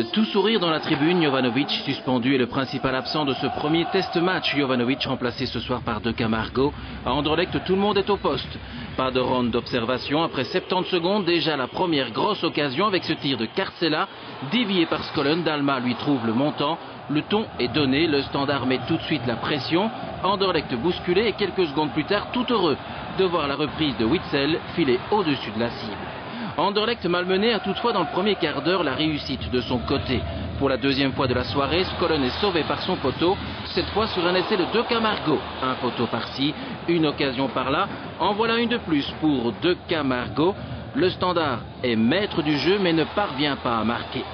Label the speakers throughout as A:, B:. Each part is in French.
A: Tout sourire dans la tribune, Jovanovic suspendu est le principal absent de ce premier test match. Jovanovic remplacé ce soir par De Camargo. À Anderlecht, tout le monde est au poste. Pas de ronde d'observation. Après 70 secondes, déjà la première grosse occasion avec ce tir de Kartsela. Dévié par Skollen, Dalma lui trouve le montant. Le ton est donné, le Standard met tout de suite la pression. Anderlecht bousculé et quelques secondes plus tard, tout heureux de voir la reprise de Witsel filer au-dessus de la cible. Anderlecht malmené a toutefois dans le premier quart d'heure la réussite de son côté. Pour la deuxième fois de la soirée, Skollen est sauvé par son poteau, cette fois sur un essai de De Camargo. Un poteau par-ci, une occasion par-là. En voilà une de plus pour De Camargo. Le Standard est maître du jeu mais ne parvient pas à marquer.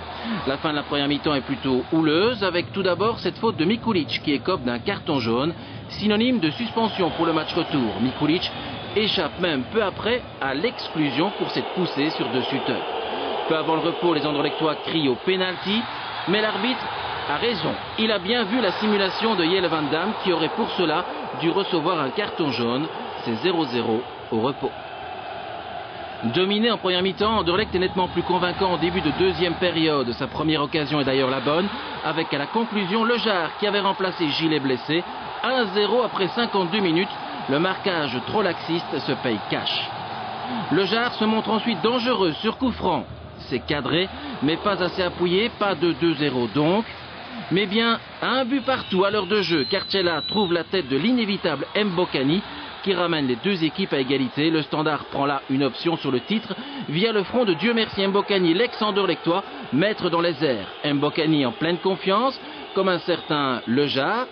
A: La fin de la première mi-temps est plutôt houleuse avec tout d'abord cette faute de Mikulic qui écope d'un carton jaune, synonyme de suspension pour le match retour. Mikulic échappe même peu après à l'exclusion pour cette poussée sur De Sutter. Peu avant le repos, les Anderlechtois crient au pénalty, mais l'arbitre a raison. Il a bien vu la simulation de Jelle Van Damme qui aurait pour cela dû recevoir un carton jaune. C'est 0-0 au repos. Dominé en première mi-temps, Anderlecht est nettement plus convaincant en début de deuxième période. Sa première occasion est d'ailleurs la bonne, avec à la conclusion Lejar qui avait remplacé Gilles blessé. 1-0 après 52 minutes. Le marquage trop laxiste se paye cash. Lejar se montre ensuite dangereux sur coup franc. C'est cadré, mais pas assez appuyé, pas de 2-0 donc. Mais bien, un but partout à l'heure de jeu. Kartsela trouve la tête de l'inévitable Mbokani qui ramène les deux équipes à égalité. Le Standard prend là une option sur le titre via le front de Dieu merci Mbokani, l'ex-Anderlechtois, maître dans les airs. Mbokani en pleine confiance, comme un certain Lejar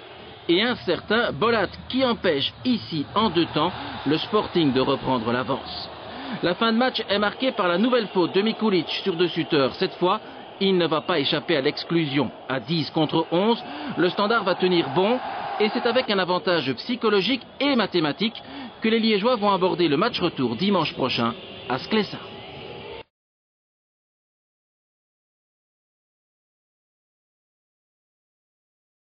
A: et un certain Bolat qui empêche ici en deux temps le Sporting de reprendre l'avance. La fin de match est marquée par la nouvelle faute de Mikulic sur De Sutter. Cette fois, il ne va pas échapper à l'exclusion. À 10 contre 11, le Standard va tenir bon et c'est avec un avantage psychologique et mathématique que les Liégeois vont aborder le match retour dimanche prochain à Sclessin.